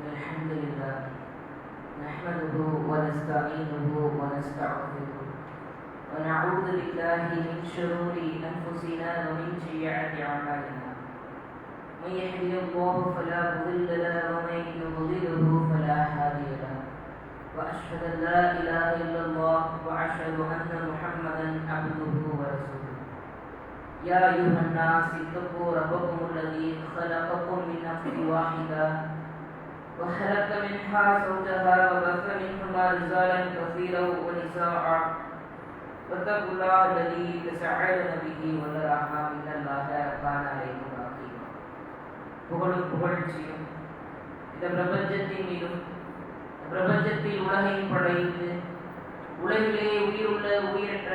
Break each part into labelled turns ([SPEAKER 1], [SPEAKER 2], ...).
[SPEAKER 1] الحمد لله نحمده ونستعينه ونستغفره ونعوذ بالله من شرور أنفسنا ومن سيئات أعمالنا من يهده الله فلا مضل له ومن يضلله فلا هادي له وأشهد أن لا إله إلا الله وأشهد أن محمدا عبده ورسوله يا أيها الناس اتقوا ربكم الذي خلقكم من نفس واحدة وخلق منها زوجها وبث منهما رجالا كثيرا ونساء واتقوا الله الذي تساءلون به والأرحام إن الله كان عليكم رقيبا. புகழும் புகழ்ச்சியும் இந்த பிரபஞ்சத்தின் மீதும் பிரபஞ்சத்தில் உலகையும் படைத்து உலகிலே உயிருள்ள உயிரற்ற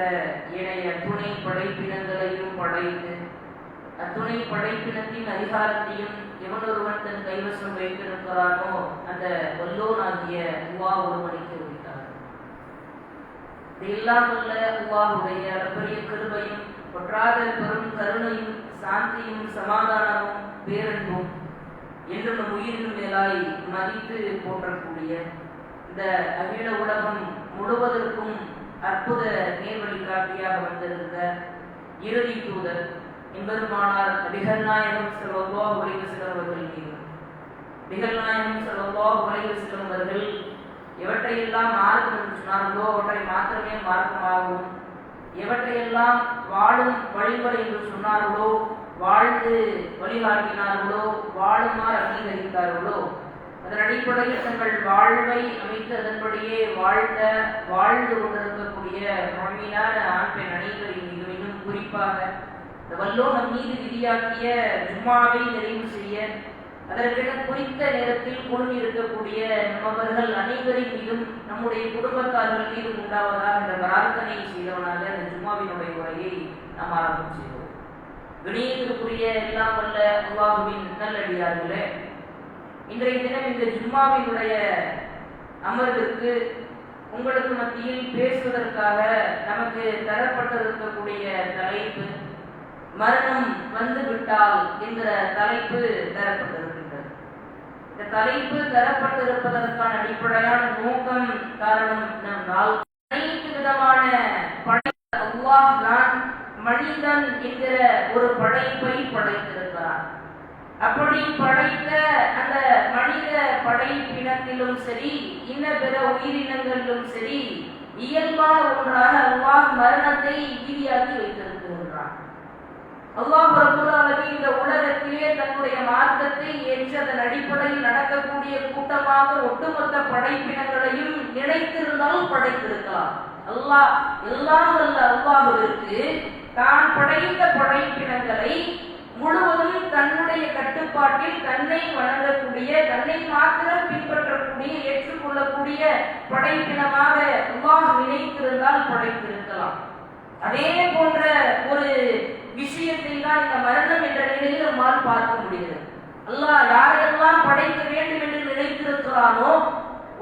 [SPEAKER 1] ஏனைய துணை படைப்பினங்களையும் படைத்து அத்துணை படைப்பினத்தின் அதிகாரத்தையும் எவனொருவன் தன் கைவசம் வைத்திருக்கிறானோ அந்த வல்லோனாகிய அல்லாஹ் ஒருவனுக்கு உரித்தார். எல்லாம் உள்ள அல்லாஹ்வுடைய அளப்பரிய கிருபையும் ஒற்றாத பெரும் கருணையும் சாந்தியும் சமாதானமும் பேரன்பும் என்றும் நம் உயிரின் மேலாய் மதித்து போற்றக்கூடிய இந்த அகில உலகம் முழுவதற்கும் அற்புத நேர்வழி காட்டியாக வந்திருந்த இறுதி தூதர் என்பதுமானார் நபிகள் நாயகம் ஸல்லல்லாஹு அலைஹி வஸல்லம் அவர்கள் மீது நபிகள் நாயகம் ஸல்லல்லாஹு அலைஹி வஸல்லம் அவர்கள் எவற்றையெல்லாம் மார்க்கம் என்று சொன்னார்களோ அவற்றை மாத்திரமே மார்க்கமாகவும் எவற்றையெல்லாம் வாழும் வழிமுறை என்று சொன்னார்களோ வாழ்ந்து வழிகாட்டினார்களோ வாழுமாறு அங்கீகரித்தார்களோ அதன் அடிப்படையில் தங்கள் வாழ்வை அமைத்து அதன்படியே வாழ்ந்து கொண்டிருக்கக்கூடிய முழுமையான ஆண் பெண் அனைவரின் மீது இன்னும் குறிப்பாக வல்லோ நம் மீது விதியாக்கிய ஜும்மாவை நிறைவு செய்ய அதற்கென குறித்த நேரத்தில் குழுமி இருக்கக்கூடிய நம்மவர்கள் அனைவரின் மீதும் நம்முடைய குடும்பத்தார்கள் மீதும் உண்டாவதாக என்ற பிரார்த்தனை செய்தவனாக அந்த ஜும்மாவினுடைய உரையை நாம் ஆரம்பம் செய்தோம். கணியத்திற்குரிய எல்லாம் வல்ல அல்லாஹ்வின் நல்லடியார்களே, இன்றைய தினம் இந்த ஜும்மாவினுடைய அமர்விற்கு உங்களுக்கு மத்தியில் பேசுவதற்காக நமக்கு தரப்பட்டிருக்கக்கூடிய தலைப்பு மரணம் வந்துவிட்டால் என்கிற தலைப்பு தரப்பட்டிருக்கின்றது. இந்த தலைப்பு தரப்பட்டிருப்பதற்கான அடிப்படையான நோக்கம் காரணம் என்னவென்றால் அனைத்து விதமான அல்லாஹ் தான் மனிதன் என்கிற ஒரு படைப்பை படைத்திருக்கிறார். அப்படி படைத்த அந்த மனித படைப்பினத்திலும் சரி இன்ன பிற உயிரினங்களிலும் சரி இயல்பான ஒன்றாக அல்லாஹ் மரணத்தை விதியாக்கி வைத்திருக்கின்றான். அல்லாஹ் ரப்பல் ஆலமீன் இந்த உலகத்திலே தன்னுடைய மார்க்கத்தை ஏற்று அதன் அடிப்படையில் நடக்கக்கூடிய கூட்டமாக ஒட்டுமொத்த படைப்பினங்களையும் நினைத்திருந்தாலும் படைத்திருக்கலாம். அல்லாஹ் எல்லாம் வல்ல அல்லாஹ்விற்கு தான் படைத்த படைப்பினங்களை முழுவதும் தன்னுடைய கட்டுப்பாட்டில் தன்னை வணங்கக்கூடிய தன்னை மாத்திரம் பின்பற்றக்கூடிய ஏற்றுக்கொள்ளக்கூடிய படைப்பினமாக அல்லாஹ் நினைத்திருந்தால் படைத்திருக்கலாம். அதே போன்ற ஒரு விஷயத்தை தான் இந்த மரணம் என்ற நிலையில் நம்மால் பார்க்க முடிகிறது. அல்லாஹ் யாரெல்லாம் படைக்க வேண்டும் என்று நினைத்திருக்கிறானோ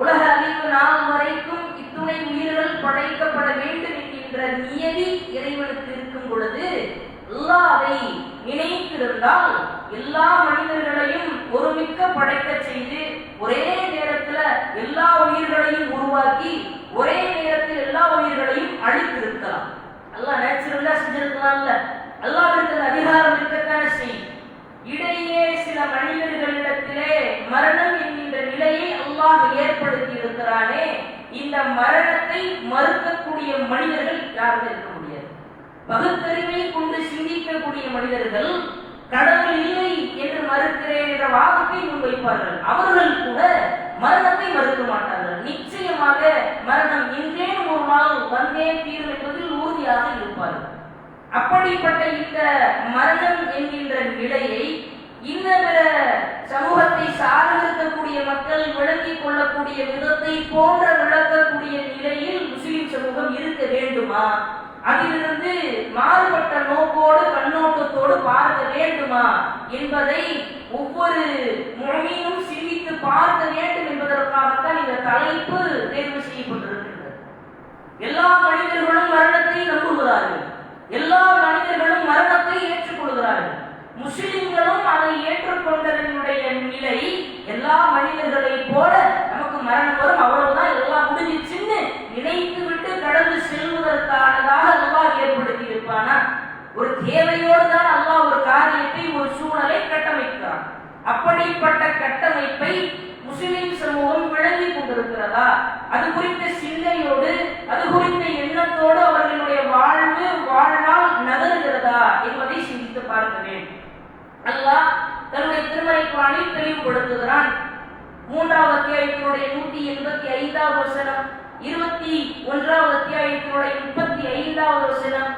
[SPEAKER 1] உலக அழிவு நாள் வரைக்கும் இத்துணை உயிர்கள் படைக்கப்பட வேண்டும் என்கின்ற நியதி இறைவனுக்கு இருக்கும் பொழுது அல்லாஹ் அதை நினைத்திருந்தால் எல்லா மனிதர்களையும் ஒருமிக்க படைக்க செய்து ஒரே நேரத்துல எல்லா உயிர்களையும் உருவாக்கி ஒரே நேரத்தில் எல்லா உயிர்களையும் அழித்திருக்கலாம். அல்லாஹ் நேச்சுரலா செஞ்சிருக்கலாம்ல. அல்லாஹ்விற்கு அதிகாரம் இருக்கத்தானே செய்யும். இடையே சில மனிதர்களிடத்திலே மரணம் என்கின்ற நிலையை அல்லாஹ் ஏற்படுத்தி இருக்கிறானே, இந்த மரணத்தை மறுக்கக்கூடிய மனிதர்கள் யாரும் இருக்க முடியாது. பகுத்தறிவை கொண்டு சிந்திக்கக்கூடிய மனிதர்கள் கடவுள் இல்லை என்று மறுக்கிறேன் என்ற வாதத்தை முன்வைப்பார்கள். அவர்கள் கூட மரணத்தை மறுக்க மாட்டார்கள். நிச்சயமாக மரணம் இன்றேனும் ஒரு நாள் வந்தே தீரும் என்பதில் உறுதியாக இருப்பார்கள். அப்படிப்பட்ட இந்த மரணம் என்கின்ற நிலையை இன்னபிற சமூகத்தை சார்ந்திருக்கக்கூடிய மக்கள் விளங்கிக் கொள்ளக்கூடிய விதத்தை போன்ற விளக்கக்கூடிய நிலையில் முஸ்லிம் சமூகம் இருக்க வேண்டுமா? அதிலிருந்து மாறுபட்ட நோக்கோடு கண்ணோட்டத்தோடு பார்க்க வேண்டுமா என்பதை ஒவ்வொரு முழுமையும் சிந்தித்து பார்க்க வேண்டும் என்பதற்காகத்தான் இந்த தலைப்பு தேர்வு செய்யப்பட்டிருக்கிறது. எல்லா மனிதர்களும் மரணத்தை நம்புகிறார்கள். எல்லா மனிதர்களும் மரணத்தை ஏற்றுக்கொள்கிறார்கள். முஸ்லிம்களும் அதை ஏற்றுக்கொண்டதனுடைய நிலை எல்லா மனிதர்களை செல்வதற்கானதாக அல்லாஹ் ஏற்படுத்தி இருப்பானா? ஒரு தேவையோடு தான் அல்லாஹ் ஒரு காரியத்தை, ஒரு சூழலை கட்டமைக்கிறான். அப்படிப்பட்ட கட்டமைப்பை முஸ்லிம் சமூகம் விளங்கி கொண்டிருக்கிறதா? அது குறித்த சிந்தையோடு, அது குறித்த எண்ணத்தோடு அவர்களுடைய வாழ்நாள் நகருகிறதா என்பதை சிந்தித்து பார்க்க வேண்டும். அல்லாஹ் தன்னுடைய திருமறை குர்ஆனில் தெளிவுபடுத்துகிறான். 3வது அத்தியாயத்தினுடைய 185வது வசனம், 21வது அத்தியாயத்தினுடைய 35வது வசனம்,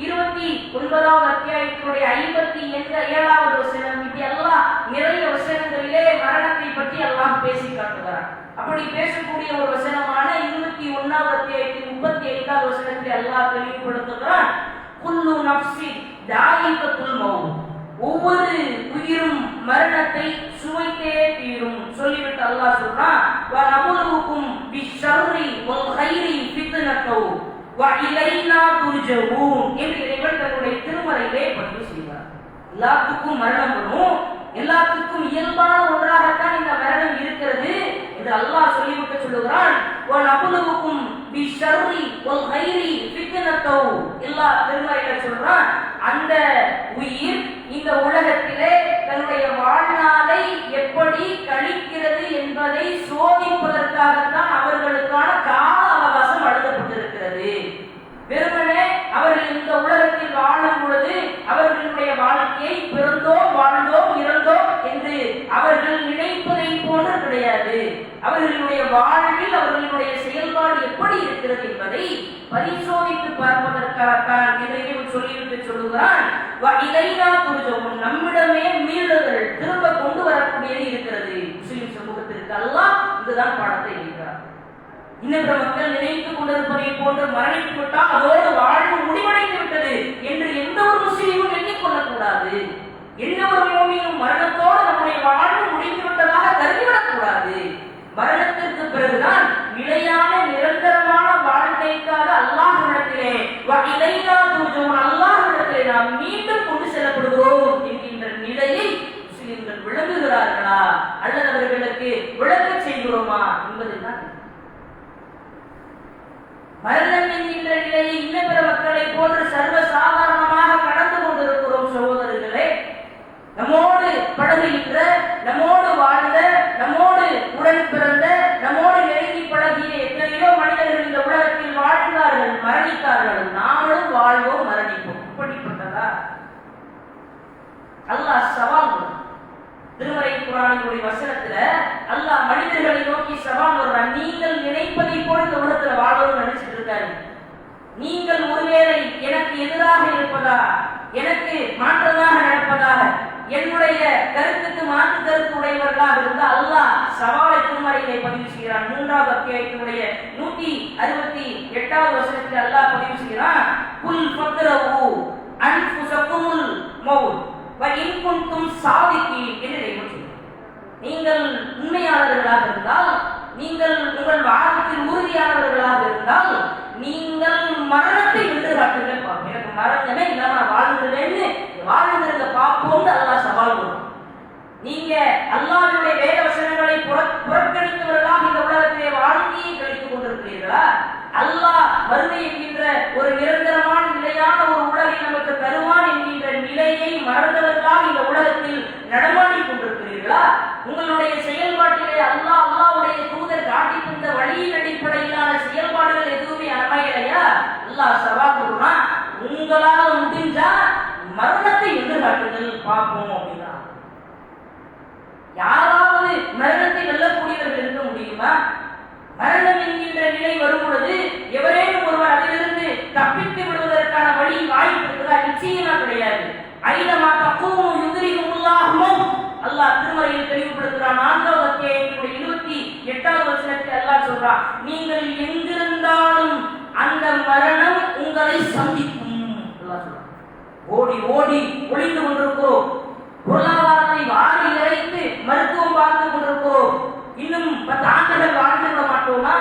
[SPEAKER 1] 29வது அத்தியாயத்தினுடைய 57வது வசனம், இப்படி அல்லாஹ் நிறைய வசனங்களிலே மரணத்தை பற்றி அல்லாஹ் பேசி காட்டுகிறார். அப்படி பேசக்கூடிய ஒரு வசனமான 21வது அத்தியாயத்தின் 35வது வசனத்தில் அல்லாஹ் தெளிவுபடுத்துகிறான், குல்லு நஃப்ஸின் தாயிகத்துல் மௌத், ஒவ்வொரு உயிரும் மரணத்தை சுவைத்தே தீரும் சொல்லிவிட்டு அல்லாஹ் சொல்றான், வ நபுலுக்கும் பிஷ்ஷர்ரி வல் கைரி ஃபித்னத்து வ இலைனா துர்ஜஊன் என்று இறைவன் தன்னுடைய திருமறையிலே பதிவு செய்கிறார். எல்லாத்துக்கும் மரணம் வரும், எல்லாத்துக்கும் இயல்பான ஒன்றாகத்தான் இந்த மரணம் இருக்கிறது என்று அல்லாஹ் சொல்லிவிட்டு சொல்லுகிறான், வ நபுலுக்கும் பிஷ்ஷர்ரி வல் கைரி ஃபித்னத்து. அல்லாஹ் திருமறையில சொல்றான், அந்த உயிர் இந்த உலகத்திலே தன்னுடைய வாழ்நாளை எப்படி கழிக்கிறது என்பதை சோதிப்பதற்காகத்தான் அவர்களுக்கான கால அவகாசம் வழங்கப்பட்டிருக்கிறது. வெறுமனே அவர்கள் இந்த உலகத்தில் வாழும் பொழுது அவர்களுடைய வாழ்க்கையை பிறந்தோம், வாழ்ந்தோம், இறந்தோம் என்று அவர்கள் நினைப்பதை போன்று கிடையாது. அவர்களுடைய வாழ்வில் அவர்களுடைய செயல்பாடு எப்படி இருக்கிறது என்பதை பரிசோதித்து பார்ப்பதற்காகத்தான் இறைவன் சொல்லிவிட்டு சொல்லுகிறான், நம்மிடமே மீறுதல் திரும்ப கொண்டு வரக்கூடியது இருக்கிறது. முஸ்லிம் சமூகத்திற்கு அல்லாஹ் இதுதான் பாடத்தை வைக்கிறார். இன்னொரு மக்கள் நினைத்துக் கொண்டிருப்பதை போன்று மரணித்து விட்டால் அதோடு வாழ்வு முடிவடைந்து விட்டது என்று எந்த ஒரு முஸ்லிமும் எண்ணிக்கொள்ளக்கூடாது. எந்த ஒரு மோமினும் மரணத்தோடு நம்முடைய வாழ்வு முடிந்து விட்டதாக கருதிவிடக்கூடாது. மரணத்திற்கு பிறகுதான் நிலையான நிரந்தரமான வாழ்க்கைக்காக அல்லாஹ்விடத்திலே அல்லாஹ்விடத்திலே நாம் மீண்டும் கொண்டு செல்லப்படுகிறோம் என்கின்ற நிலையை முஸ்லிம்கள் விளங்குகிறார்களா அல்லது அவர்களுக்கு விளக்க செய்கிறோமா என்பதுதான். மரணம் என்கின்ற நிலையை இன்ன பிற மக்களை போன்று சர்வ சாதாரணமாக கடந்து கொண்டிருக்கிறோம் சகோதரர்களே. நம்மோடு பழகுகின்ற, நம்மோடு வாழ்ந்த, நம்மோடு உடன் பிறந்த, நம்மோடு நெருங்கி பழகிய எத்தனையோ மனிதர்கள் இந்த உலகத்தில் வாழ்ந்தார்கள், மரணித்தார்கள். நாமளும் வாழ்வோம், மரணிப்போம். இப்படிப்பட்டதா? அல்லாஹ் சவால் திருமறை குர்ஆனினுடைய வசனத்துல அல்லாஹ் மனிதர்களை நோக்கி சவால் வர்றான். நீங்கள் நினைப்பதை போல இந்த உலகத்துல வாழணும்னு நினைச்சிட்டு இருக்காரு. நீங்கள் ஒருவேளை எனக்கு எதிராக இருப்பதா, எனக்கு மாற்றமாக நடப்பதாக, என்னுடைய கருத்துக்கு மாற்று கருத்து உடையவர்களாக இருந்தால் அல்லாஹ் சவாலை திருமறையிலே பதிவு செய்கிறான். 3வது அத்தியாயத்தினுடைய 168வது வசனத்தில் அல்லாஹ் பதிவு செய்கிறான், குல் ஃபக்ரவு அன்ஃபுஸகுமுல் மௌத் வ இன் குன்தும் சாதிகீன் என்று சொல்கிறார். நீங்கள் உண்மையாளர்களாக இருந்தால், நீங்கள் உங்கள் வாதத்தில் உறுதியானவர்களாக இருந்தால் நீங்கள் மரணத்தை வென்று காட்டுங்கள். எனக்கு மரணமே இல்லாம நான் வாழ்ந்துருவேன்னு வாழ்ந்துருங்க பார்ப்போம் அல்லாஹ் சவால் கொடுக்கும். நீங்க அல்லாஹ்வுடைய வேத வசனங்களை புறக்கணித்தவர்களாக இந்த உலகத்திலே வாழ்க்கையை கழித்துக் கொண்டிருக்கிறீர்களா? அல்லாஹ் மறுமை என்கின்ற ஒரு நிரந்தரமான நிலையான ஒரு உலகை நமக்கு தருவான் என்கின்ற நிலையை மறந்தவர்களாக இந்த உலகத்தில் நடமாடி கொண்டிருக்கிறீர்களா? உங்களுடைய செயல்பாட்டிலே அல்லாஹ்வுடைய தூதர் காட்டி தந்த வழியின் அடிப்படையிலான செயல்பாடுகள் எதுவுமே அமையலையா? அல்லாஹ் சவால் கொடுறான், உங்களால முடிஞ்சா மரணத்தை வென்று காட்டுங்கள் பார்ப்போம் அப்படின்னா. யாராவது மரணத்தை வெல்லக்கூடியவர்கள் இருக்க முடியுமா? மரணம் என்கின்ற நிலை வரும் பொழுது எவரேனும் ஒருவர் அதிலிருந்து தப்பித்து விடுவதற்கான வழி வாய்ப்பு இருக்கிறதா? நிச்சயமா கிடையாது. ஐதமா தக்கூமு யுத்ரிகுல்லாஹு அல்லாஹ் திருமறையில் தெளிவுபடுத்துகிறான். 4வது அத்தியாயத்தினுடைய 28வது வசனத்தில் அல்லாஹ் சொல்றான், நீங்கள் எங்கிருந்தாலும் அந்த மரணம் உங்களை சந்திக்கும். அல்லாஹ் சொல்றான், ஓடி ஓடி ஒளிந்து கொண்டிருக்கிறோம், பொருளாதாரத்தை வாரி இறைத்து மருத்துவம் பார்த்து கொண்டிருக்கிறோம். இன்னும் 10 ஆண்டுகள் வாழ்ந்து விட மாட்டோமா?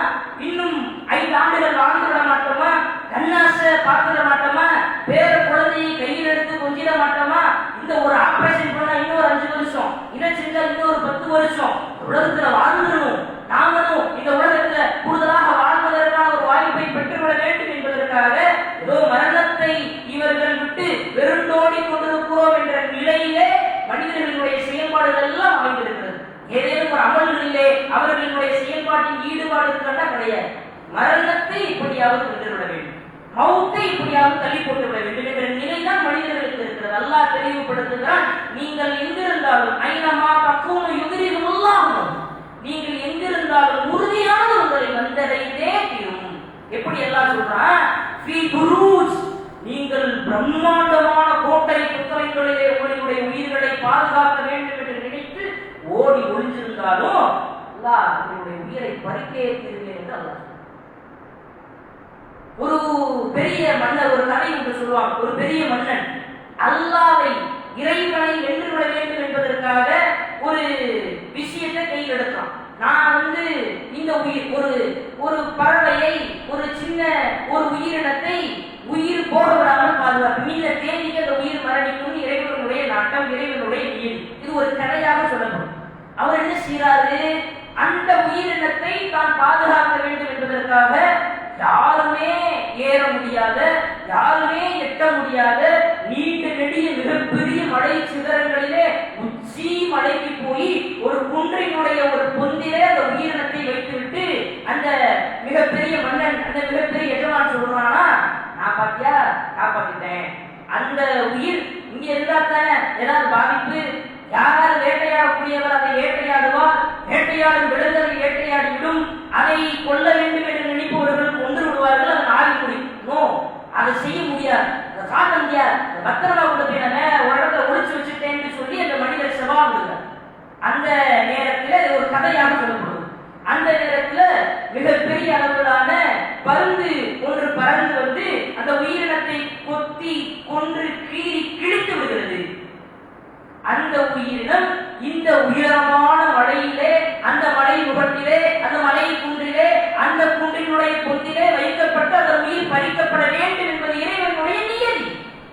[SPEAKER 1] இன்னும் 5 ஆண்டுகள் வாழ்ந்து விட மாட்டோமா? கண்ணாசை பார்த்துட மாட்டோமா? பேர குழந்தையை கையில் எடுத்து கொஞ்சிட மாட்டோமா? இந்த ஒரு ஆபரேஷன் பண்ணா இன்னொரு 5 வருஷம், இதை செஞ்சா இன்னொரு 10 வருஷம், உலகத்துல வாழ்ந்துடணும், நாமளும் இந்த உலகத்துல கூடுதலாக வாழ்வதற்கான ஒரு வாய்ப்பை பெற்றுவிட வேண்டும் என்பதற்கு கொண்டிருக்கிறோம் என்ற நிலையிலே மனிதர்களுடைய செயல்பாடுகள் எல்லாம் அமைந்திருக்கிறது. ஏதேனும் ஒரு அமல்களிலே அவர்களுடைய செயல்பாட்டின் ஈடுபாடு இருக்கிறதா கிடையாது. மரணத்தை இப்படியாவது வென்றுவிட வேண்டும், மௌத்தை இப்படியாவது தள்ளி போட்டு விட வேண்டும் என்ற நிலைதான் மனிதர்களுக்கு இருக்கிறது. அல்லாஹ் தெளிவுபடுத்துகிறான், நீங்கள் எங்கிருந்தாலும் ஐனமா தக்கூனு யுத்ரிகுமுல்லாஹ், நீங்கள் எங்கிருந்தாலும் உறுதியான உங்களை வந்தடைந்தே தீரும். எப்படி எல்லாம் சொல்றான், ஃபீ புரூஜ், நீங்கள் பிரம்மாண்டமான கோட்டை புத்தகங்களிலே உங்களுடைய உயிர்களை பாதுகாக்க வேண்டும் என்று நினைத்து ஓடி ஒளிஞ்சிருந்தாலும் அல்லாஹ் உங்களுடைய உயிரை பறிக்கே தீருவேன் என்று அல்லாஹ். ஒரு பெரிய மன்னர், ஒரு கதை என்று சொல்லுவாங்க, ஒரு பெரிய மன்னன் அல்லாஹ்வை இறைவனை வென்று விட வேண்டும் என்பதற்காக ஒரு விஷயத்தை கையில் எடுக்கலாம். நான் இந்த உயிர் ஒரு பறவையை, ஒரு சின்ன ஒரு உயிரினத்தை உயிர் போக விடாமல் பாதுகாப்பு, இந்த தேதிக்கு அந்த உயிர் மரணிக்கும், இறைவனுடைய நாட்டம், இறைவனுடைய நீர். இது ஒரு கதையாக சொல்லப்படும். அவர் என்ன செய்யறாரு, அந்த உயிரினத்தை தான் பாதுகாக்க வேண்டும் என்பதற்காக யாருமே ஏற முடியாத, யாருமே எட்ட முடியாத நீண்ட நெடிய மிகப்பெரிய மலை சிகரங்களிலே உச்சி மலைக்கு போய் ஒரு குன்றினுடைய ஒரு பொந்திலே அந்த உயிரினத்தை வைத்துவிட்டு அந்த மிகப்பெரிய மன்னன், அந்த மிகப்பெரிய எஜமான் சொல்றானா, நான் பாத்தியா காப்பாத்திட்டேன், அந்த உயிர் இங்க இருந்தா தானே ஏதாவது பாதிப்பு, யாராவது வேட்டையாடக்கூடியவர் அதை வேட்டையாடுவார், வேட்டையாடும் விலங்குகளை வேட்டையாடிவிடும், அதை கொல்ல வேண்டும் என்று நினைப்பவர்கள் கொன்று விடுவார்கள், அதை ஆவி குடிக்கும். அதை செய்ய முடியாது, அதை காட்ட முடியாது. பத்திரமா உள்ள போய் ஒரு இடத்துல ஒழிச்சு வச்சுட்டேன்னு சொல்லி அந்த மனிதர் செவா விடுகிறார். அந்த நேரத்தில் ஒரு கதையாக சொல்லப்படுது. அந்த நேரத்தில் மிகப்பெரிய அளவிலான பருந்து ஒன்று பறந்து அந்த உயிரினத்தை கொத்தி கொன்று கீறி கிழித்து விடுகிறது. அந்த உயிரினம் இந்த உயரமான மலையிலே, அந்த மலை முகத்திலே, அந்த மலை குன்றிலே, அந்த குன்றினுடைய பொந்திலே வைக்கப்பட்டு அந்த உயிர் பறிக்கப்பட வேண்டும் என்பது இறைவனுடைய நியதி.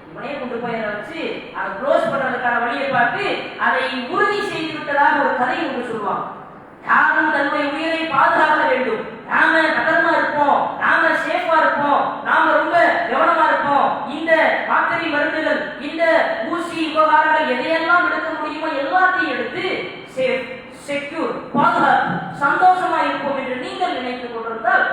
[SPEAKER 1] இவனே கொண்டு போய் அதை வச்சு அதை க்ளோஸ் பண்றதுக்கான வழியை பார்த்து அதை உறுதி செய்து விட்டதாக ஒரு கதை ஒன்று சொல்லுவாங்க. யாரும் தன்னுடைய உயிரை பாதுகாக்க வேண்டும், நாம பத்திரமா இருப்போம், நாம சேஃபா இருப்போம், நாம ரொம்ப கவனமா இருப்போம், இந்த மாத்திரை மருந்துகள், இந்த ஊசி உபகாரங்கள் எதையெல்லாம் எடுக்க முடியுமோ எல்லாத்தையும் எடுத்து சேஃப், செக்யூர், பாதுகாப்பு, சந்தோஷமா இருப்போம் என்று நீங்கள் நினைத்துக் கொண்டிருந்தால்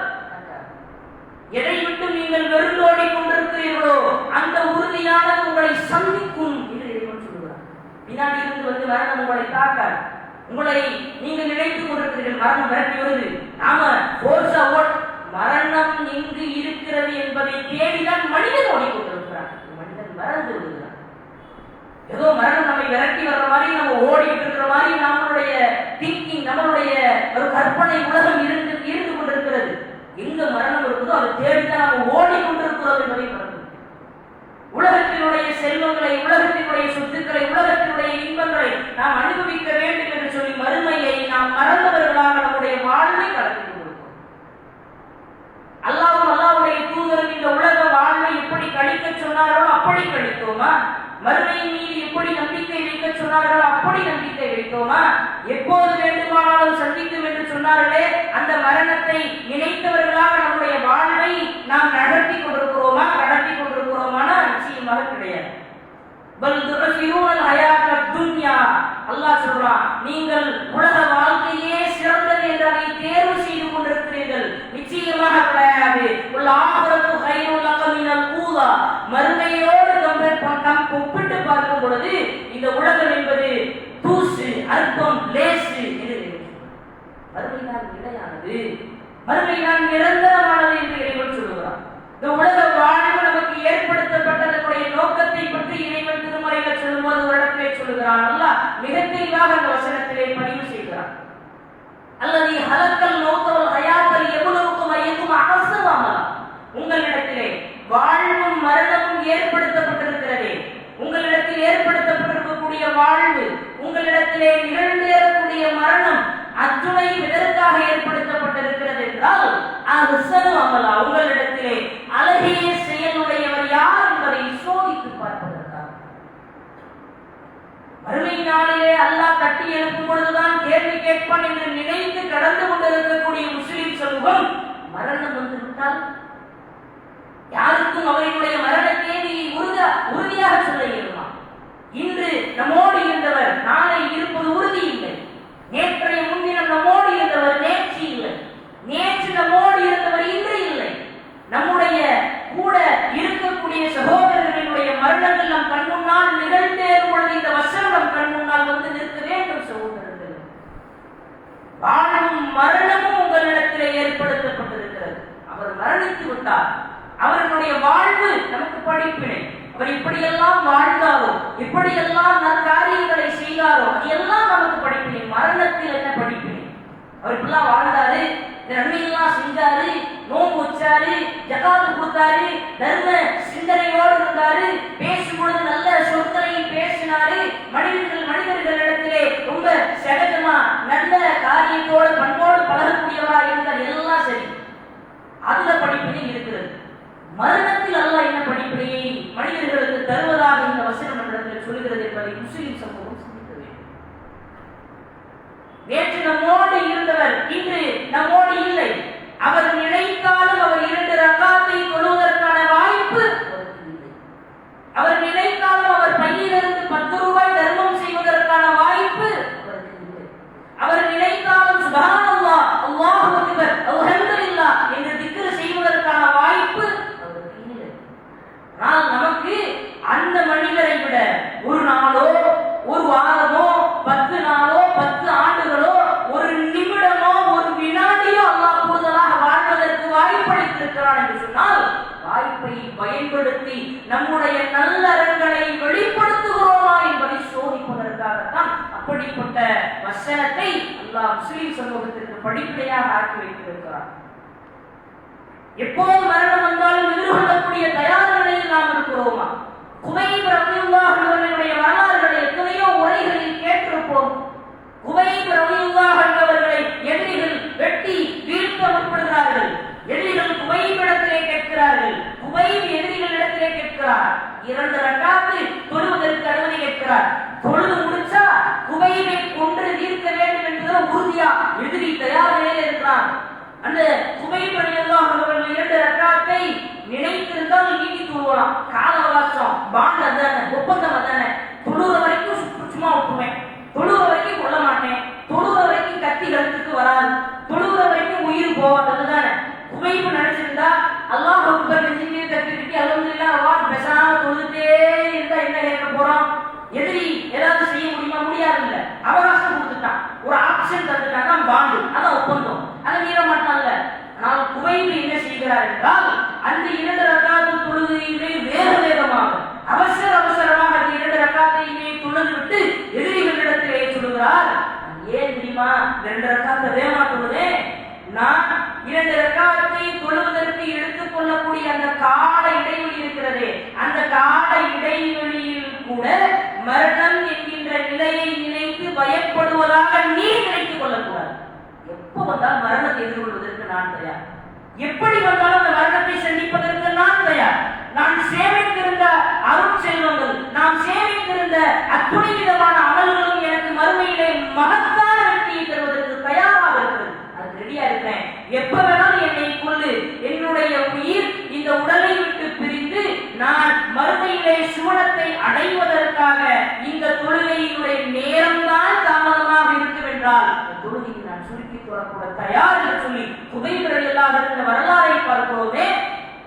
[SPEAKER 1] எதை விட்டு நீங்கள் வெறுந்தோடி கொண்டிருக்கிறீர்களோ அந்த உறுதியானது உங்களை சந்திக்கும் என்று இறைவன் சொல்கிறார். பின்னாடி இருந்து மரணம் உங்களை தாக்காது. உங்களை நீங்கள் நினைத்துக் கொண்டிருக்கிறீர்கள் மரணம் விரட்டி வருது, நாம மரணம் எங்கு இருக்கிறது என்பதை தேடிதான் மனிதன் ஓடிக்கொண்டிருக்கிறார். மனிதன் மறந்து விடுகிறார். ஏதோ மரணம் நம்மை விரட்டி வர்ற மாதிரி, நம்ம ஓடிட்டு இருக்கிற மாதிரி நம்மளுடைய திங்கிங், நம்மளுடைய ஒரு கற்பனை உலகம் இருந்து கொண்டிருக்கிறது. எங்க மரணம் இருக்குதோ அதை தேடிதான் நம்ம ஓடிக்கொண்டிருக்கிறோம் என்பதை மறந்து, உலகத்தினுடைய செல்வங்களை, உலகத்தினுடைய சொத்துக்களை, உலகத்தினுடைய இன்பங்களை நாம் அனுபவிக்க வேண்டும் என்று சொல்லி மறுமையை நாம் மறந்தவர்களாக நம்முடைய வாழ்வை கடந்து கொண்டிருக்கிறோம். அல்லாஹ்வும் அல்லாஹ்வுடைய தூதரும் இந்த உலக வாழ்வை எப்படி கழிக்க சொன்னார்களோ அப்படி கழித்தோமா? மறுமையின் மீது எப்படி நம்பிக்கை வைக்க சொன்னார்களோ அப்படி நம்பிக்கை வைத்தோமா? எப்போது வேண்டுமானாலும் சந்திக்கும் என்று சொன்னார்களே அந்த மரணத்தை நினைத்தவர்களாக நம்முடைய வாழ்வை நாம் நடத்தி கொண்டிருக்கிறோமா? நடத்தி கொண்டிருக்கிறோமானா நிச்சயமாக கிடையாது. அல்லாஹ் சொல்றான், நீங்கள் உலக வாழ்க்கையே சிறந்தது என்று அதை தேர்வு செய்து கொண்டிருக்கிறீர்கள். நிச்சயமாக கிடையாது. மறுமையோடு ஒப்பிட்டு பார்க்கும் பொழுது இந்த உலகம் என்பது தூசு, அற்பம், லேசு என்று மறுமைதான் நிலையானது, மறுமைதான் நிரந்தரமானது என்று இறைவன் சொல்லுகிறான். இந்த உலக வாழ்வு நமக்கு ஏற்படுத்தப்பட்டதனுடைய நோக்கத்தை பற்றி இறைவன் திருமறைகள் சொல்லும்போது ஒரு இடத்திலே சொல்லுகிறான். அல்லாஹ் மிக தெளிவாக அந்த வசனத்திலே பதிவு செய்கிறான். அல்லது ஹலக்கல் நோக்கல் ஹயாத்தல் எவ்வளவுக்கும் ஐயக்கும் அகசவாமலா, உங்களிடத்திலே வாழ்வும் மரணமும் ஏற்படுத்தப்பட்டிருக்கிறதே, உங்களிடத்தில் ஏற்படுத்தப்பட்டிருக்கக்கூடிய வாழ்வு, உங்களிடத்திலே நிகழ்ந்தேறக்கூடிய மரணம் அத்துணை எதற்காக ஏற்படுத்தப்பட்டிருக்கிறது என்றால் அகசவாமலா, உங்களிடத்திலே அழகிய செயலுடையவர் யார் என்பதை சோதித்து பார்ப்பதற்காக. மறுமை நாளிலே அல்லாஹ் தட்டி எழுப்பும் பொழுதுதான் கேள்வி கேட்பான் என்று நினைத்து கடந்து கொண்டிருக்கக்கூடிய முஸ்லிம் சமூகம் மரணம் வந்துவிட்டால் யாருக்கும் அவர்களுடைய மரண தேதியை உறுதியாக சொல்ல இயலுமா? நேற்றைய முன்தினம் நம்மோடு இருந்தவர் நேற்று இல்லை, நேற்று நம்மோடு இருந்தவர் இன்று இல்லை. நம்முடைய கூட இருக்கக்கூடிய சகோதரர்களுடைய மரணங்கள் நம் கண் முன்னால் நிகழ்ந்தேறும் பொழுது இந்த வசனம் நம் கண் முன்னால் வந்து நிற்க வேண்டும். சகோதரர்கள், வாழும் மரணமும் உங்களிடத்திலே ஏற்படுத்தப்பட்டிருக்கிறது. அவர் மரணித்து விட்டார். அவர்களுடைய வாழ்வு நமக்கு படிப்பினை. அவர் இப்படியெல்லாம் வாழ்ந்தாரோ, இப்படியெல்லாம் நற்காரியங்களை செய்தாரோ, அது எல்லாம் நமக்கு படிப்பினை. மரணத்தில் என்ன படிப்பினை? அவர் இப்படிலாம் வாழ்ந்தாரு, இந்த நன்மையெல்லாம் செஞ்சாரு, நோன்பு வச்சாரு, ஜகாத்து கொடுத்தாரு, தர்ம சிந்தனையோடு இருந்தாரு, பேசும் பொழுது நல்ல சொற்களை பேசினாரு, மனிதர்களிடத்திலே ரொம்ப சகஜமா நல்ல காரியத்தோடு பண்போடு பழகக்கூடியவரா இருந்தார். எல்லாம் சரி, அந்த படிப்பினை இருக்கிறது. மரணத்தில் அல்லாஹ் என்ன படிப்பினையை மனிதர்களுக்கு தருவதாக இந்த வசனம் மன்றத்தில் சொல்கிறது என்பதை முஸ்லிம் சமூகம் சிந்திக்க வேண்டும். நேற்று நம்மோடு இருந்தவர் இன்று நம்மோடு இல்லை. அவர் நினைத்தாலும் அவர் 2 ரக்காத்தை தொழுவதற்கான வாய்ப்பு அவருக்கு இல்லை. அவர் நினைத்தாலும் அவர் பையிலிருந்து 10 ரூபாய் தர்மம் செய்வதற்கான வாய்ப்பு அவருக்கு இல்லை. அவர் நினைத்தாலும் சுப்ஹானல்லாஹ், அல்லாஹு அக்பர், அல்ஹம்துலில்லாஹ் என்று திக்ர் செய்வதற்கான வாய்ப்பு அவருக்கு இல்லை. ஆனால் நமக்கு அந்த மனிதரை விட ஒரு நாளோ, ஒரு வாரமோ, 10 நாளோ, 10 ஆண்டுகளோ, ஒரு நிமிடமோ, ஒரு வினாடியோ அல்லாஹ் கூடுதலாக வாழ்வதற்கு வாய்ப்பளித்திருக்கிறான் என்று சொன்னால், வாய்ப்பை பயன்படுத்தி நம்முடைய நல்லறங்களை வெளிப்படுத்துகிறோமா என்பதை சோதிப்பதற்காகத்தான் அப்படிப்பட்ட வசனத்தை அல்லாஹ் முஸ்லிம் சமூகத்திற்கு படிப்படியாக ஆக்கி வைத்திருக்கிறார். எப்போது மரணம் வந்தாலும் எதிர்கொள்ளக்கூடிய தயார் நிலையில் நாம் இருக்கிறோமா? குவைப் ரலியல்லாஹு அவர்களுடைய வரலாறுகளை எத்தனையோ உரைகளில் கேட்டிருப்போம். குவைப் ரலியல்லாஹு அவர்களை எதிரிகள் வெட்டி வீழ்த்த முற்படுகிறார்கள். எதிரிகள் குவைபிடத்திலே கேட்கிறார்கள். குவைப் எதிரிகளிடத்திலே கேட்கிறார். 2 ரக்காத்து தொழுவதற்கு அனுமதி கேட்கிறார். தொழுது முடிச்சா குவைபை கொன்று தீர்க்க வேண்டும் என்கிற உறுதியா எதிரி தயார் நிலையில் இருக்கிறார். அந்த குவைப் ரலியல்லாஹு அவர்கள் 2 ரக்காத்தை நினைத்திருந்தால் நீட்டி தொழுவலாம். கால அவகாசம் பாண்ட் அதானே, ஒப்பந்தம் அதானே. தொழுவ வரைக்கும் சும்மா விட்டுருவேன், தொழுவ வரைக்கும் கொள்ள மாட்டேன், தொழுவ வரைக்கும் கத்தி கழுத்துக்கு வராது, தொழுவ வரைக்கும் உயிர் போவாது, அதுதானே. குவைப்பு நினைச்சிருந்தா அல்லாஹ் அக்பர் நெஞ்சிலே தட்டிட்டு அல்ஹம்துலில்லாஹ் அல்லாஹ் பேசாம தொழுதுட்டே இருந்தா என்ன கேட்க போறோம்? எதிரி ஏதாவது செய்ய முடியுமா? முடியாது. இல்ல, அவகாசம் கொடுத்துட்டான், ஒரு ஆப்ஷன் தந்துட்டான், தான் பாண்டு, அதான் ஒப்பந்தம், அதை மீற மாட்டாங்க. ஆனால் குவைப்பு என்ன செய்கிறார் என்றால், அந்த 2 ரக்காத்து தொழுகையிலே வேகமாக அவசரமாக அந்த 2 ரக்காத்தையுமே தொழுதுவிட்டு எதிரிகளிடத்திலே சொல்லுகிறார், ஏன் தெரியுமா 2 ரக்காத்தை வேகமா தொழுதே? நான் 2 ரக்காத்தை தொழுவதற்கு எடுத்துக் கொள்ளக்கூடிய அந்த கால இடைவெளி இருக்கிறதே, அந்த கால இடைவெளியில் கூட மரணம் என்கின்ற நிலையை நினைத்து பயப்படுவதாக நீ நினைத்துக் கொள்ளக்கூடாது. எப்ப வந்தால் மரணத்தை எதிர்கொள்வதற்கு நான் தயார், எப்படி வந்தாலும் அந்த மரணத்தை சந்திப்பதற்கு நான் தயார். நான் சேமித்திருந்த அருட்செல்வங்கள், நாம் சேமித்திருந்த அத்துணை விதமான அமல்களும் எனக்கு மறுமையிலே மகத்தான வெற்றியை தருவதற்கு தயாராக இருக்கிறது. அது ரெடியா இருக்கிறேன். எப்ப வேணாலும் என்னை கொள்ளு, என்னுடைய உயிர் இந்த உடலை விட்டு பிரிந்து நான் மறுமையிலே சுவனத்தை அடைவதற்காக இந்த தொழுகையினுடைய நேரம்தான் தாமதமாக இருக்கும் என்றால் தொழுகையை நான் சுருக்கி தொடக்கூட தயார் என்று சொல்லி குவைப் ரலியல்லாஹு இருந்த வரலாறை பார்க்கிறோமே.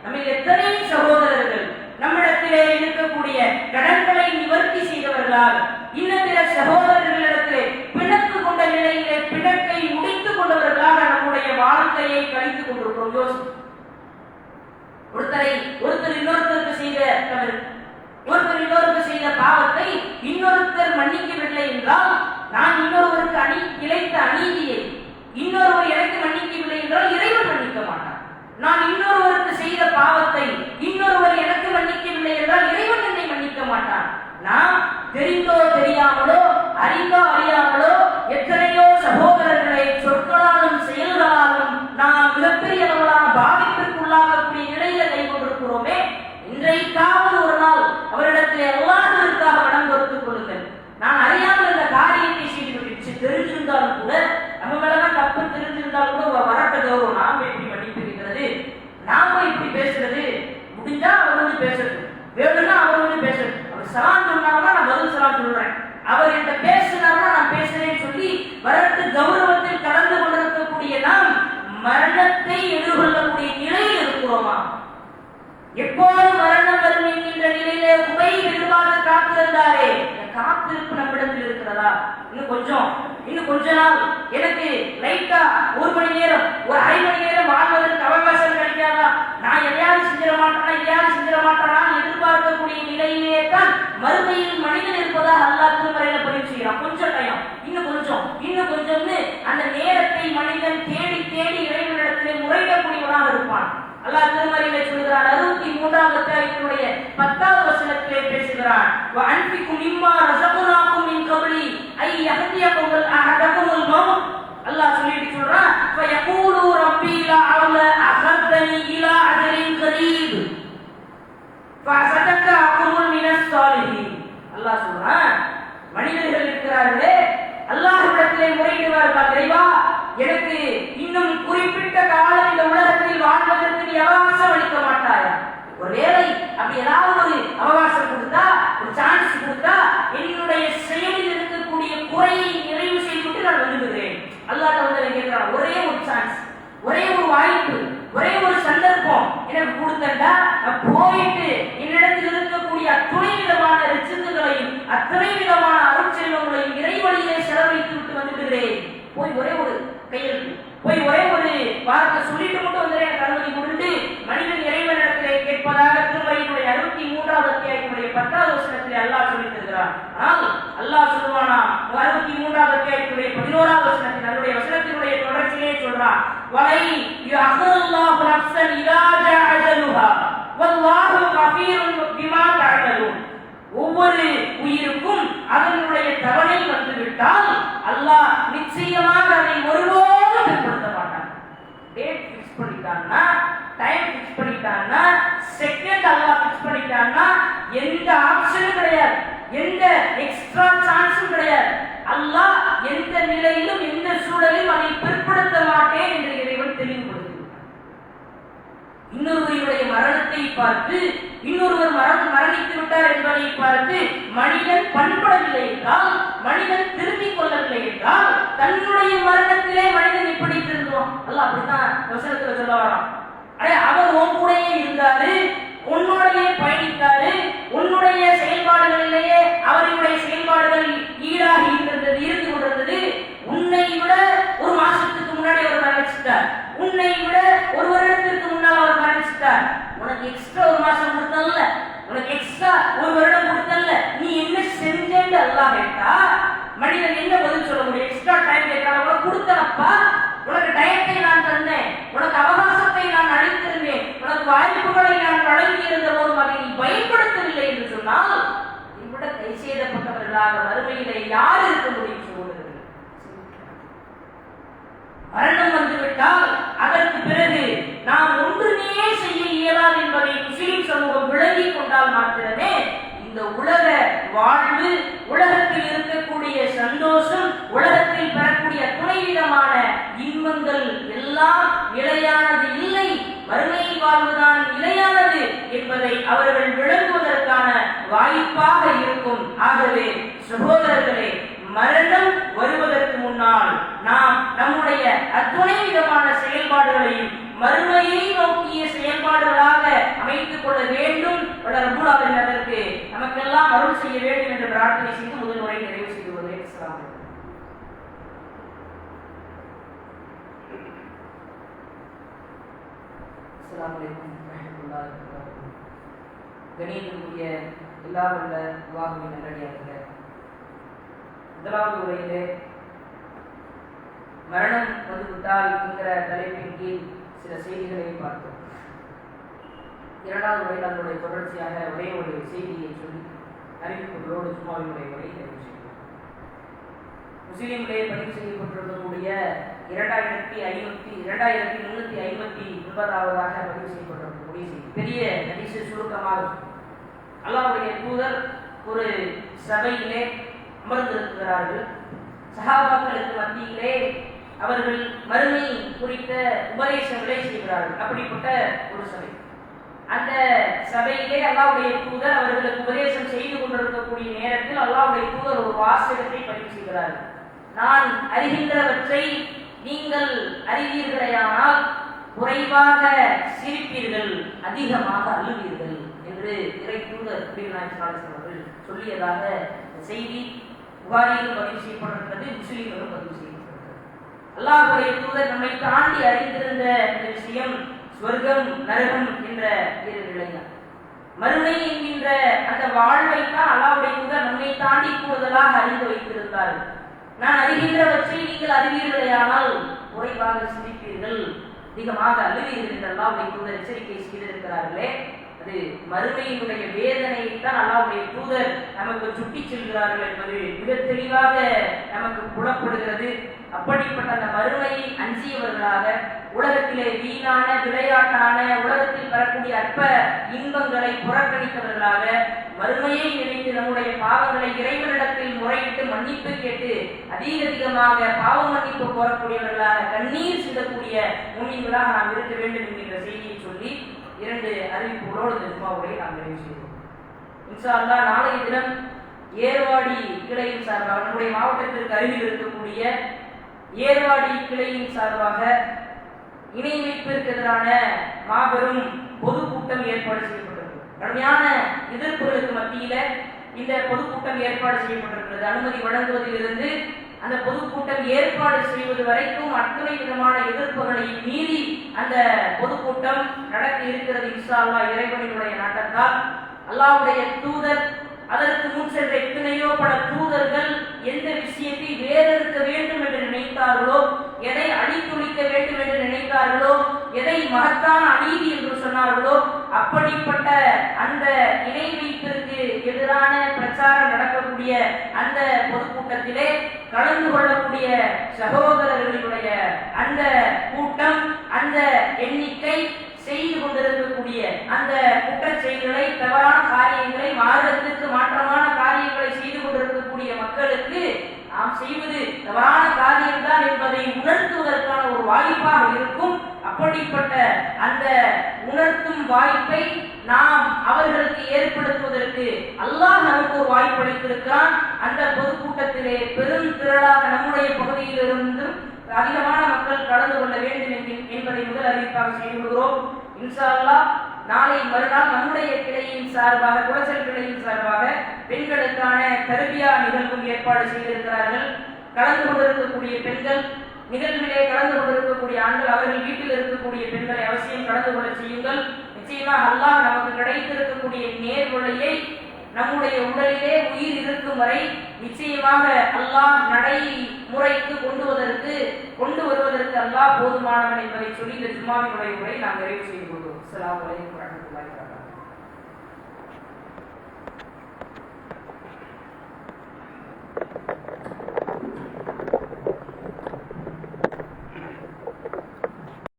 [SPEAKER 1] நம்ம எத்தனை சகோதரர்கள் நம்மிடத்திலே இருக்கக்கூடிய கடன்களை நிவர்த்தி செய்தவர்களாக, இன்னும் பிற சகோதரர்களிடத்திலே பிணக்கு கொண்ட நிலையிலே பிணக்கை முடித்துக் கொண்டவர்களாக நம்முடைய வாழ்க்கையை கழித்துக் கொண்டிருக்கிறோம். யோசி, ஒருத்தர் இன்னொருத்தருக்கு செய்த தவறு, ஒருத்தர் இன்னொருக்கு செய்த பாவத்தை இன்னொருத்தர் மன்னிக்கவில்லை என்றால், நான் இன்னொருவருக்கு இழைத்த அநீதியை இன்னொருவர் எனக்கு மன்னிக்கவில்லை என்றால் இறைவன் மன்னிக்க மாட்டான். நான் இன்னொருவருக்கு செய்த பாவத்தை இன்னொருவர் எனக்கு மன்னிக்கவில்லை என்றால் இறைவன் என்னை மன்னிக்க மாட்டான். நான் தெரிந்தோ தெரியாமலோ, அறிந்தோ அறியாமலோ எத்தனையோ சகோதரர்களை சொற்களாலும் செயல்களாலும் நாம் மிகப்பெரிய அளவிலான பாதிப்பிற்குள்ளாகக்கூடிய நிலையில கை கொண்டிருக்கிறோமே. இன்றைக்காவது ஒரு நாள் அவரிடத்தில் அல்லாஹ்விற்காக மனம் பொறுத்துக் கொள்ளுங்கள். நான் அறியாமல் இந்த காரியத்தை செய்து தெரிஞ்சிருந்தாலும் கூட, நம்ம மேலதான் தப்பு தெரிஞ்சிருந்தாலும் கூட வரட்ட கௌரவம், நாம இப்படி மன்னிப்பு இருக்கிறது, நாம இப்படி பேசுறது, முடிஞ்சா அவர் வந்து பேசுறது, வேணும்னா அவர் வந்து பேசுறது. அவர் சலாம் சொன்னாங்கன்னா நான் பதில் சலாம் சொல்றேன், இன்னும் கொஞ்ச நாள் எனக்கு லைட்டா 1 மணி நேரம், ஒரு அரை மணி நேரம் வாழ்வதற்கு அவகாசம் கிடைக்காதா, நான் எதையாவது செஞ்சிட மாட்டானா எதிர்பார்க்கக்கூடிய நிலையிலே தான் மறுமையில் மனிதன் இருப்பதாக அல்லாஹ் திருமறையில பதிவு செய்கிறான். கொஞ்சம் டைம், இன்னும் கொஞ்சம்னு அந்த நேரத்தை மனிதன் தேடி தேடி இறைவனிடத்திலே முறையிடக்கூடியவனாக இருப்பான். அல்லாஹ் திருமறையிலே சொல்கிறான், 63வது அத்தியாயத்தினுடைய 10வது வசனத்திலே பேசுகிறான், வஅன்ஃபிகு மிம்மா ரஸக்னாகும் மின் கப்லி ஐ யஹ்தியகும் அஹதகுல் மௌத். அல்லாஹ் சொல்லிட்டு சொல்றான், ஃபயகூலு ரப்பி லஅல்ல அஹர்தனி இலா அஜலின் கரீப் ஃபஸதகஅகுல் மினஸ் ஸாலிஹீன். அல்லாஹ் சொல்றான், மனிதர்கள் இருக்கிறார்களே அல்லாஹ்விடத்திலே முறையிடுவார்கள், இறைவா எனக்கு இன்னும் குறிப்பிட்ட காலம் இந்த உலகத்தில் வாழ்வதற்கு நீ அவகாசம் அளிக்க மாட்டாயா? ஒருவேளை அப்படி ஏதாவது ஒரு அவகாசம் கொடுத்தா, ஒரு சான்ஸ் கொடுத்தா, என்னுடைய செயலில் இருக்கக்கூடிய குறையை நிறைவு செய்துவிட்டு நான் விரும்புகிறேன். அல்லாஹ் வந்து கேட்கிறான், ஒரே ஒரு சான்ஸ், ஒரே ஒரு வாய்ப்பு, ஒரே ஒரு சந்தர்ப்பம் எனக்கு கொடுத்தா நான் போயிட்டு என்னிடத்தில் இருக்கக்கூடிய அத்தனை விதமான ரிச்சுகளையும் அத்தனை விதமான அருட்செல்வங்களையும் இறைவழியிலே செலவழித்து விட்டு வந்துடுகிறேன். போய் ஒரே ஒரு கையெழுத்து, போய் ஒரே ஒரு வார்த்தை சொல்லிட்டு மட்டும் வந்துடுறேன், எனக்கு அனுமதி கொடுத்து மனிதன் இறைவனிடத்திலே கேட்பதாக திருமறையினுடைய 63வது அத்தியாயத்தினுடைய 10வது வசனத்திலே அல்லாஹ் சொல்லி தருகிறார். ஆனால் அல்லாஹ் சொல்லுவானா 63வது அத்தியாயத்தினுடைய 11வது வசனத்தில் அதனுடைய வசனத்தினுடைய தொடர்ச்சியிலே சொல்றான், வலை யஹ்ல்லாஹு நஃப்ஸன் இதா ஜா அஜலுஹா வல்லாஹு கபீருன் பிமா தஅமலூன். ஒவ்வொரு உயிருக்கும் அதனுடைய தவணை வந்துவிட்டால் அல்லாஹ் நிச்சயமாக அதை ஒருபோதும் பிற்படுத்த மாட்டான். டேட் ஃபிக்ஸ் பண்ணிட்டான்னா, டைம் ஃபிக்ஸ் பண்ணிட்டான்னா, செகண்ட் அல்லாஹ் ஃபிக்ஸ் பண்ணிட்டான்னா எந்த ஆப்ஷனும் கிடையாது, எந்த எக்ஸ்ட்ரா சான்ஸும் கிடையாது. அல்லாஹ் எந்த நிலையிலும் எந்த சூழலிலும் அதை பிற்படுத்த மாட்டேன் என்று இறைவன் தெளிவுபடுத்தி இன்னொருவருடைய மரணத்தை பார்த்து, இன்னொருவர் மரணித்து விட்டார் என்பதை பார்த்து மனிதன் பண்படவில்லை என்றால், மனிதன் திரும்பிக் கொள்ளவில்லை என்றால், தன்னுடைய மரணத்திலே மனிதன் எப்படி திருந்துவான்? அல்லாஹ் அப்படித்தான் வசனத்துல சொல்ல வரான். அவர் உன் கூடயே இருந்தாரு, உன்னுடைய பயணித்தாரு, உன்னுடைய செயல்பாடுகளிலேயே அவருடைய செயல்பாடுகள் ஈடாக இருந்து கொண்டிருந்தது. உன்னை விட ஒரு மாசத்துக்கு முன்னாடி அவர் மரணிச்சிட்டார், உன்னை விட ஒரு வருடத்திற்கு முன்னால் அவர் மரணிச்சிட்டார். உனக்கு எக்ஸ்ட்ரா ஒரு மாசம் கொடுத்தல்ல, உனக்கு எக்ஸ்ட்ரா ஒரு வருடம் கொடுத்தல்ல, நீ என்ன செஞ்சேன்னு அல்லாஹ் கேட்டா மனிதன் என்ன பதில் சொல்ல முடியும்? எக்ஸ்ட்ரா டைம் கேட்கறாங்க, உனக்கு கொடுத்தனப்பா, உனக்கு டயத்தை நான் தந்தேன், உனக்கு அவகாசத்தை நான் அளித்திருந்தேன், உனக்கு வாய்ப்புகளை நான் வழங்கி இருந்த போதும் அதை நீ பயன்படுத்தவில்லை என்று சொன்னால் இவ்விட கை செய்தப்பட்டவர்களாக வறுமையிலே யார் இருக்க முடியும்? சொல்லுகிறது, மரணம் வந்துவிட்டால் அதற்கு பிறகு நாம் ஒன்றுமே செய்ய இயலாது என்பதை முஸ்லிம் சமூகம் விளங்கிக் கொண்டால் மாத்திரமே இந்த உலக வாழ்வு, உலகத்தில் இருக்கக்கூடிய சந்தோஷம், உலகத்தில் பெறக்கூடிய துணைவிதமான இன்பங்கள் எல்லாம் நிலையானது இல்லை, வறுமை வாழ்வுதான் நிலையானது என்பதை அவர்கள் விளங்குவதற்கான வாய்ப்பாக இருக்கும். ஆகவே சகோதரர்களே, மரணம் வருவதற்கு முன்னால் நாம் நம்முடைய அத்துணை விதமான செயல்பாடுகளையும் மறுமையை நோக்கிய செயல்பாடுகளாக அமைத்துக் கொள்ள வேண்டும். அதற்கு நமக்கெல்லாம் அருள் செய்ய வேண்டும் என்று பிரார்த்தனை செய்து முதல் முறை நிறைவு செய்து கொள்கிறேன். கணியத்திற்குரிய எல்லா உள்ள அல்லாஹ்வின் நல்லடியார்களே, முதலாவது உரையிலே மரணம் வந்துவிட்டால் என்கிற தலைப்பின் கீழ் சில செய்திகளை பார்த்தோம். இரண்டாவது உரையில் அதனுடைய தொடர்ச்சியாக ஒரே ஒரு செய்தியை சொல்லி அறிவிப்புகளோடு சும்மாவினுடைய உரையை நிறைவு செய்தோம். முஸ்லிம்களே பதிவு செய்யப்பட்டிருக்கக்கூடிய 2359 பதிவு செய்யப்பட்டிருக்கக்கூடிய செய்தி பெரிய ஹதீஸ் சுருக்கமாக அல்லாஹ்வுடைய தூதர் ஒரு சபையிலே அமர்ந்திருக்கிறார்கள். சஹாபாக்களுக்கு மத்தியிலே அவர்கள் மறுமை குறித்த உபதேசங்களை செய்கிறார்கள். அப்படிப்பட்ட ஒரு சபை. அந்த சபையிலே அல்லாஹ்வுடைய தூதர் அவர்களுக்கு உபதேசம் செய்து கொண்டிருக்கக்கூடிய நேரத்தில் அல்லாஹ்வுடைய தூதர் ஒரு வாசகத்தை பதிவு செய்கிறார்கள். நான் அறிகின்றவற்றை நீங்கள் அறிவீர்களேயானால் குறைவாக சிரிப்பீர்கள், அதிகமாக அழுவீர்கள் என்று இறை தூதர் அவர்கள் சொல்லியதாக செய்தி புகாரியிலும் பதிவு செய்யப்பட்டிருக்கிறது, முஸ்லிம்களும் பதிவு செய்யப்பட்டிருக்கிறது. அல்லாஹ்வுடைய தூதர் நம்மை தாண்டி அறிந்திருந்த இந்த விஷயம் சொர்க்கம் நரகம் என்ற இரு நிலைதான். மறுமை என்கின்ற அந்த வாழ்வை தான் அல்லாஹ்வுடைய தூதர் நம்மை தாண்டி கூடுதலாக அறிந்து வைத்திருந்தார்கள். நான் அறிகின்றவற்றை நீங்கள் அறிவீர்களேயானால் குறைவாக சிந்திப்பீர்கள், அதிகமாக அழுவீர்கள் என்று அல்லாஹ்வுடைய தூதர் எச்சரிக்கை செய்திருக்கிறார்களே, அது மறுமையினுடைய வேதனையை தான் அல்லாஹ்வுடைய தூதர் நமக்கு சுட்டி செல்கிறார்கள் என்பது மிக தெளிவாக நமக்கு புலப்படுகிறது. அப்படிப்பட்ட அந்த மறுமையை அஞ்சியவர்களாக, உலகத்திலே வீணான விளையாட்டான உலகத்தில் வரக்கூடிய அற்ப இன்பங்களை புறக்கணித்தவர்களாக, மறுமையை நினைத்து நம்முடைய பாவங்களை இறைவனிடத்தில் முறையிட்டு மன்னிப்பு கேட்டு அதிகமாக பாவ மன்னிப்பு கோரக்கூடியவர்களாக, கண்ணீர் சிந்தக்கூடிய முனிவர்களாக நாம் இருக்க வேண்டும் என்கின்ற செய்தியை சொல்லி 2 அறிவிப்புகளோடு இந்த ஜும்மாவுரை நாம் நிறைவு செய்வோம். இன்ஷா அல்லாஹ் நாளைய தினம் ஏர்வாடி கிளையின் சார்பாக, நம்முடைய மாவட்டத்திற்கு அருகில் இருக்கக்கூடிய ஏர்வாடி கிளையின் சார்பாக இணை வைப்பிற்கு எதிரான மாபெரும் பொதுக்கூட்டம் ஏற்பாடு செய்யப்பட்டிருக்கிறது. கடுமையான எதிர்ப்புகளுக்கு மத்தியில இந்த பொதுக்கூட்டம் ஏற்பாடு செய்யப்பட்டிருக்கிறது. அனுமதி வழங்குவதிலிருந்து அந்த பொதுக்கூட்டம் ஏற்பாடு செய்வது வரைக்கும் அத்தனை விதமான எதிர்ப்புகளை மீறி அந்த பொதுக்கூட்டம் நடக்க இருக்கிறது. இன்ஷா அல்லாஹ் இறைவனுடைய நாட்டத்தால் அல்லாஹ்வுடைய தூதர், அதற்கு முன் சென்ற எத்தனையோ பல தூதர்கள் எந்த விஷயத்தை வேறறுக்க வேண்டும் என்று நினைத்தார்களோ, எதை அழித்துளிக்க வேண்டும் என்று நினைத்தார்களோ, எதை மகத்தான அநீதி என்று சொன்னார்களோ, அப்படிப்பட்ட அந்த இணை வைப்பிற்கு எதிரான பிரச்சாரம் நடக்கக்கூடிய அந்த பொதுக்கூட்டத்திலே கலந்து கொள்ளக்கூடிய சகோதரர்களுடைய அந்த கூட்டம், அந்த எண்ணிக்கை, செய்து கொண்டிருக்கக்கூடிய அந்த குற்றச் செயல்களை, தவறான காரியங்களை, மார்க்கத்திற்கு மாற்றமான காரியங்களை செய்து கொண்டிருக்கக்கூடிய மக்களுக்கு நாம் செய்வது தவறான காரியம்தான் என்பதை உணர்த்துவதற்கான ஒரு வாய்ப்பாக இருக்கும். அப்படிப்பட்ட அந்த உணர்த்தும் வாய்ப்பை நாம் அவர்களுக்கு ஏற்படுத்துவதற்கு அல்லாஹ் நமக்கு ஒரு வாய்ப்பு அளித்திருக்கிறான். அந்த பொதுக்கூட்டத்திலே பெரும் திரளாக நம்முடைய பகுதியிலிருந்தும் அதிகமான மக்கள் கலந்து கொள்ள வேண்டும் என்பதை முதல் அறிவிப்பாக செய்து கொள்கிறோம். இன்ஷா அல்லாஹ் நாளை மறுநாள் நம்முடைய கிளையின் சார்பாக, குளச்சல் கிளையின் சார்பாக பெண்களுக்கான தர்பியா நிகழ்வும் ஏற்பாடு செய்திருக்கிறார்கள். கலந்து கொண்டிருக்கக்கூடிய பெண்கள், நிகழ்விலே கலந்து கொண்டிருக்கக்கூடிய ஆண்கள், அவர்கள் வீட்டில் இருக்கக்கூடிய பெண்களை அவசியம் கலந்து கொள்ள செய்யுங்கள். நிச்சயமாக அல்லாஹ் நமக்கு கிடைத்திருக்கக்கூடிய நேர்வழியை நம்முடைய உடலிலே உயிர் இருக்கும் வரை நிச்சயமாக அல்லாஹ் நடைமுறைக்கு கொண்டு வருவதற்கு அல்லாஹ் போதுமானவன் என்பதை சொல்லி இந்த ஜும்மாவினுடைய உரை நாம் நிறைவு செய்து கொள்வோம். அஸ்ஸலாமு அலைக்கும்.